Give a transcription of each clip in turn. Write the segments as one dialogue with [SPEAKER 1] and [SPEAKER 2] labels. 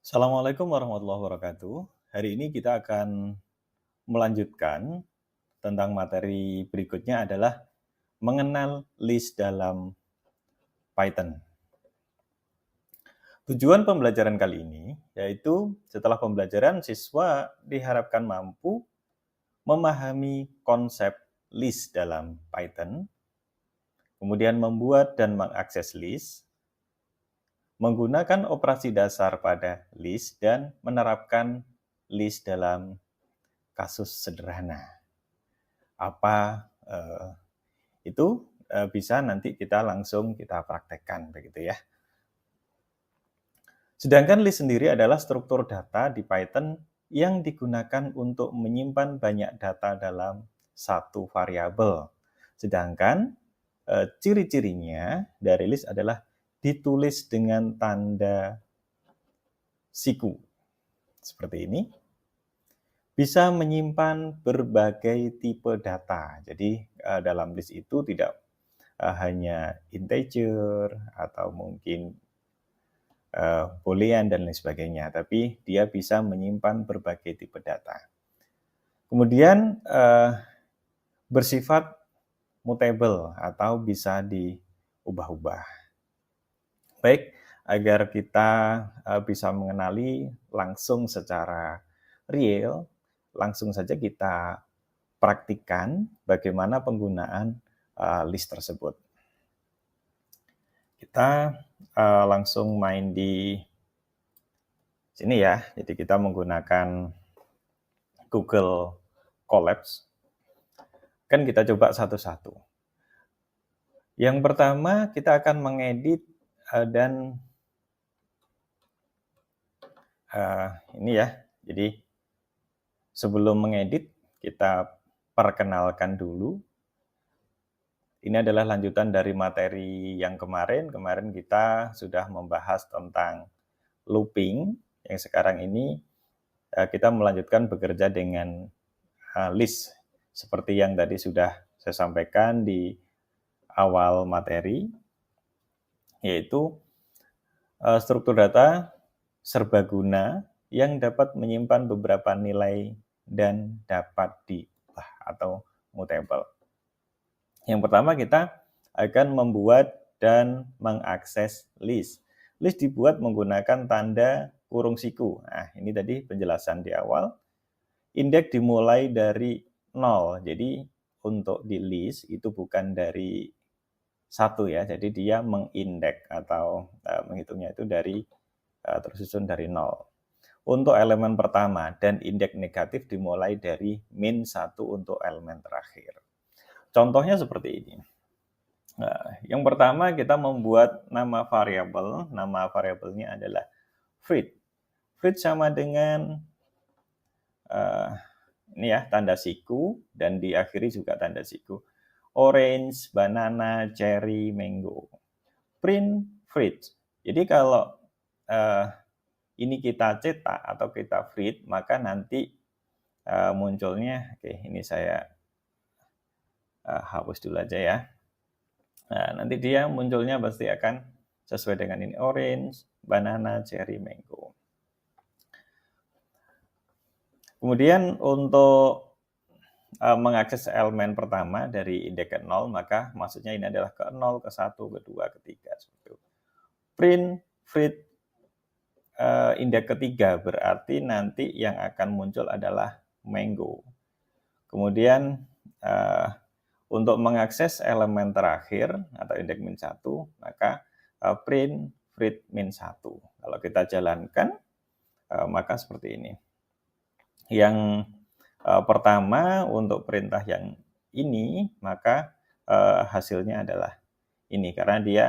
[SPEAKER 1] Assalamualaikum warahmatullahi wabarakatuh. Hari ini kita akan melanjutkan tentang materi berikutnya adalah mengenal list dalam Python. Tujuan pembelajaran kali ini yaitu setelah pembelajaran siswa diharapkan mampu memahami konsep list dalam Python, kemudian membuat dan mengakses list, menggunakan operasi dasar pada list, dan menerapkan list dalam kasus sederhana. Apa itu bisa nanti kita langsung kita praktekkan begitu ya. Sedangkan list sendiri adalah struktur data di Python yang digunakan untuk menyimpan banyak data dalam satu variabel. Sedangkan ciri-cirinya dari list adalah ditulis dengan tanda siku. Seperti ini. Bisa menyimpan berbagai tipe data. Jadi dalam list itu tidak hanya integer atau mungkin boolean dan lain sebagainya, tapi dia bisa menyimpan berbagai tipe data. Kemudian bersifat mutable atau bisa diubah-ubah. Baik, agar kita bisa mengenali langsung secara real, langsung saja kita praktikkan bagaimana penggunaan list tersebut. Kita langsung main di sini ya. Jadi kita menggunakan Google Colabs. Kan kita coba satu-satu. Yang pertama kita akan mengedit dan ini ya. Jadi sebelum mengedit kita perkenalkan dulu. Ini adalah lanjutan dari materi yang kemarin. Kemarin kita sudah membahas tentang looping. Yang sekarang ini kita melanjutkan bekerja dengan list. Seperti yang tadi sudah saya sampaikan di awal materi. Yaitu struktur data serbaguna yang dapat menyimpan beberapa nilai dan dapat diubah atau mutable. Yang pertama kita akan membuat dan mengakses list. List dibuat menggunakan tanda kurung siku. Nah, ini tadi penjelasan di awal. Indeks dimulai dari 0. Jadi untuk di list itu bukan dari 1 ya. Jadi dia mengindeks atau menghitungnya itu dari tersusun dari 0. Untuk elemen pertama dan indeks negatif dimulai dari min 1 untuk elemen terakhir. Contohnya seperti ini. Nah, yang pertama kita membuat nama variabel. Nama variabelnya adalah fruit. Fruit sama dengan ini ya, tanda siku dan diakhiri juga tanda siku. Orange, banana, cherry, mango. Print fruit. Jadi kalau ini kita cetak atau kita print, maka nanti munculnya, oke, ini saya hapus dulu aja ya. Nah, nanti dia munculnya pasti akan sesuai dengan ini, orange, banana, cherry, mango. Kemudian untuk mengakses elemen pertama dari indeks ke 0, maka maksudnya ini adalah ke 0, ke 1, ke 2, ke 3. Seperti itu. Print fruit indeks ketiga berarti nanti yang akan muncul adalah mango. Kemudian untuk mengakses elemen terakhir atau indeks min 1, maka print fruit min 1. Kalau kita jalankan, maka seperti ini. Yang pertama untuk perintah yang ini, maka hasilnya adalah ini. Karena dia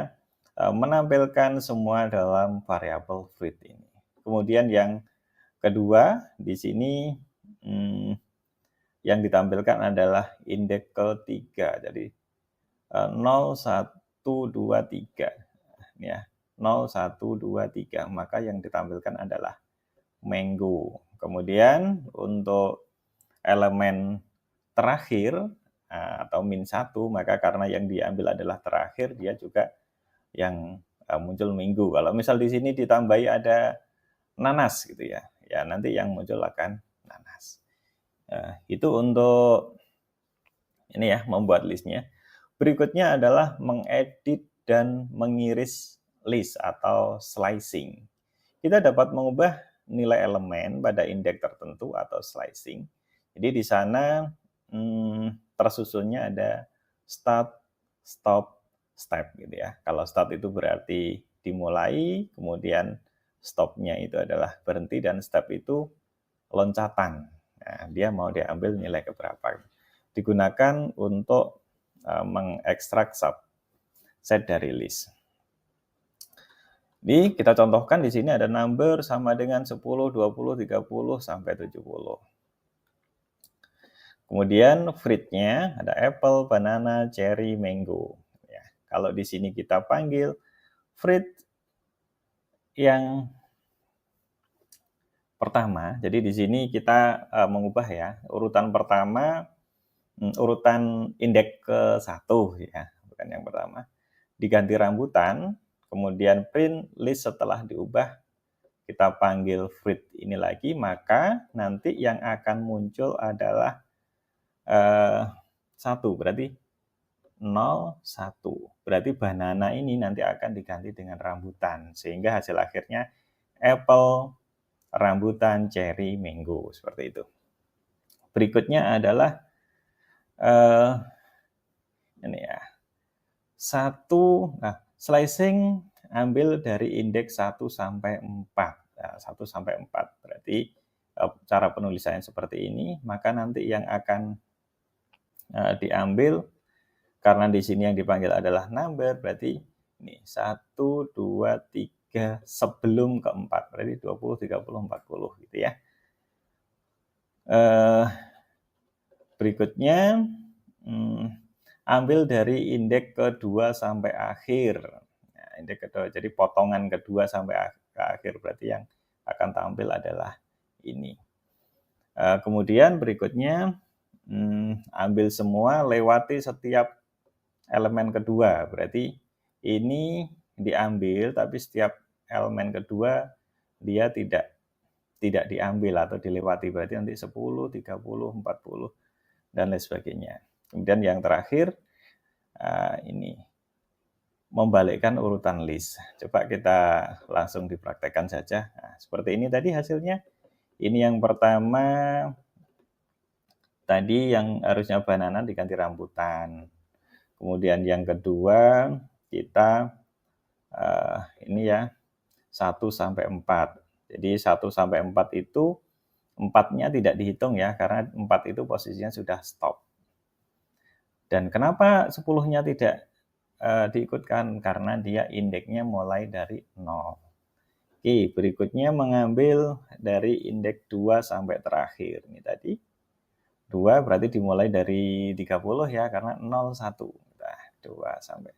[SPEAKER 1] menampilkan semua dalam variabel fruit ini. Kemudian yang kedua, di sini yang ditampilkan adalah indeks ketiga. Jadi 0, 1, 2, 3. Ini ya, 0, 1, 2, 3. Maka yang ditampilkan adalah mango. Kemudian untuk elemen terakhir atau min 1, maka karena yang diambil adalah terakhir, dia juga yang muncul minggu. Kalau misal di sini ditambahi ada nanas gitu ya. Ya nanti yang muncul akan nanas. Itu untuk ini ya, membuat listnya. Berikutnya adalah mengedit dan mengiris list atau slicing. Kita dapat mengubah nilai elemen pada indeks tertentu atau slicing. Jadi di sana tersusunnya ada start, stop, step gitu ya. Kalau start itu berarti dimulai, kemudian stopnya itu adalah berhenti, dan step itu loncatan. Nah, dia mau diambil nilai keberapa. Digunakan untuk mengekstrak subset dari list. Jadi kita contohkan di sini ada number sama dengan 10, 20, 30, sampai 70. Kemudian fruitnya ada apple, banana, cherry, mango. Ya, kalau di sini kita panggil fruit yang pertama, jadi di sini kita mengubah ya, urutan pertama, urutan indeks ke-1 ya, bukan yang pertama. Diganti rambutan, kemudian print list setelah diubah, kita panggil fruit ini lagi, maka nanti yang akan muncul adalah 1, berarti 0, 1. Berarti banana ini nanti akan diganti dengan rambutan, sehingga hasil akhirnya apple, rambutan, cherry, mango, seperti itu. Berikutnya adalah ini ya, 1, slicing ambil dari indeks 1 sampai 4. Nah, 1 sampai 4 berarti cara penulisannya seperti ini, maka nanti yang akan diambil, karena di sini yang dipanggil adalah number, berarti ini 1, 2, 3 sebelum ke-4, berarti 20, 30, 40 gitu ya. Berikutnya ambil dari indeks kedua sampai akhir. Nah, indeks kedua, jadi potongan kedua sampai ke akhir, berarti yang akan tampil adalah ini. Kemudian berikutnya ambil semua, lewati setiap elemen kedua, berarti ini diambil, tapi setiap elemen kedua dia tidak diambil atau dilewati, berarti nanti 10, 30, 40 dan lain sebagainya. Kemudian yang terakhir ini membalikkan urutan list. Coba kita langsung dipraktekkan saja. Nah, seperti ini tadi hasilnya. Ini yang pertama, tadi yang harusnya banana diganti rambutan. Kemudian yang kedua kita ini ya 1 sampai 4. Jadi 1 sampai 4 itu 4-nya tidak dihitung ya, karena 4 itu posisinya sudah stop. Dan kenapa 10-nya tidak diikutkan? Karena dia indeksnya mulai dari 0. Oke, berikutnya mengambil dari indeks 2 sampai terakhir. Ini tadi 2 berarti dimulai dari 30 ya, karena 0, 1. Nah, 2 sampai.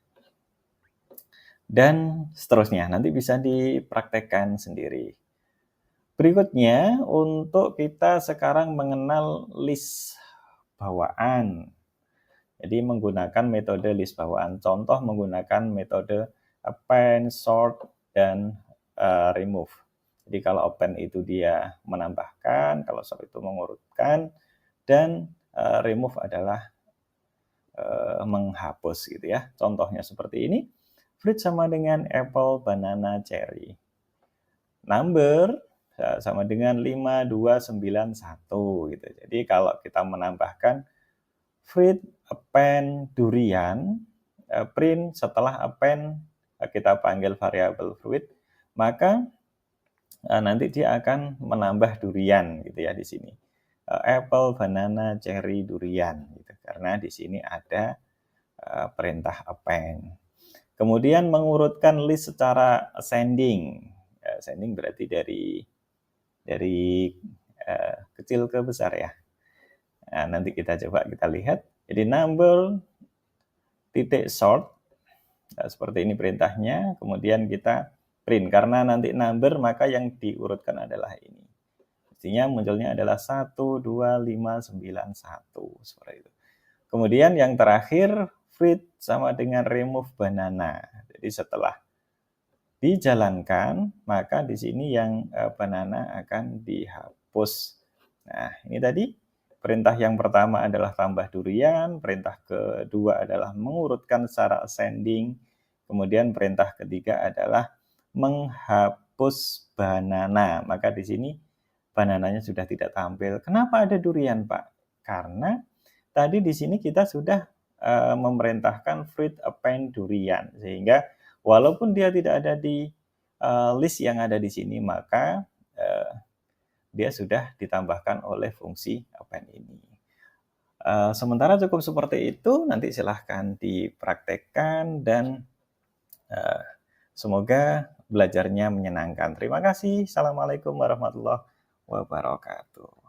[SPEAKER 1] Dan seterusnya, nanti bisa dipraktekkan sendiri. Berikutnya, untuk kita sekarang mengenal list bawaan. Jadi menggunakan metode list bawaan. Contoh menggunakan metode append, sort, dan remove. Jadi kalau append itu dia menambahkan, kalau sort itu mengurutkan, dan remove adalah menghapus gitu ya. Contohnya seperti ini. Fruit sama dengan apple, banana, cherry. Number sama dengan 5, 2, 9, 1 gitu. Jadi kalau kita menambahkan fruit, append, durian, print setelah append kita panggil variabel fruit, maka nanti dia akan menambah durian gitu ya di sini. Apple, banana, cherry, durian gitu. Karena di sini ada perintah append. Kemudian mengurutkan list secara ascending. Ascending berarti dari kecil ke besar ya. Nah, nanti kita coba kita lihat. Jadi number titik sort, seperti ini perintahnya. Kemudian kita print, karena nanti number maka yang diurutkan adalah ini. Mestinya munculnya adalah 1, 2, 5, 9, 1 seperti itu. Kemudian yang terakhir fruit sama dengan remove banana. Jadi setelah dijalankan, maka di sini yang banana akan dihapus. Nah, ini tadi perintah yang pertama adalah tambah durian, perintah kedua adalah mengurutkan secara ascending, kemudian perintah ketiga adalah menghapus banana. Maka di sini banananya sudah tidak tampil. Kenapa ada durian, Pak? Karena tadi di sini kita sudah memerintahkan fruit append durian, sehingga walaupun dia tidak ada di list yang ada di sini, maka dia sudah ditambahkan oleh fungsi append ini. Sementara cukup seperti itu, nanti silahkan dipraktekkan dan semoga belajarnya menyenangkan. Terima kasih. Assalamualaikum warahmatullahi wabarakatuh.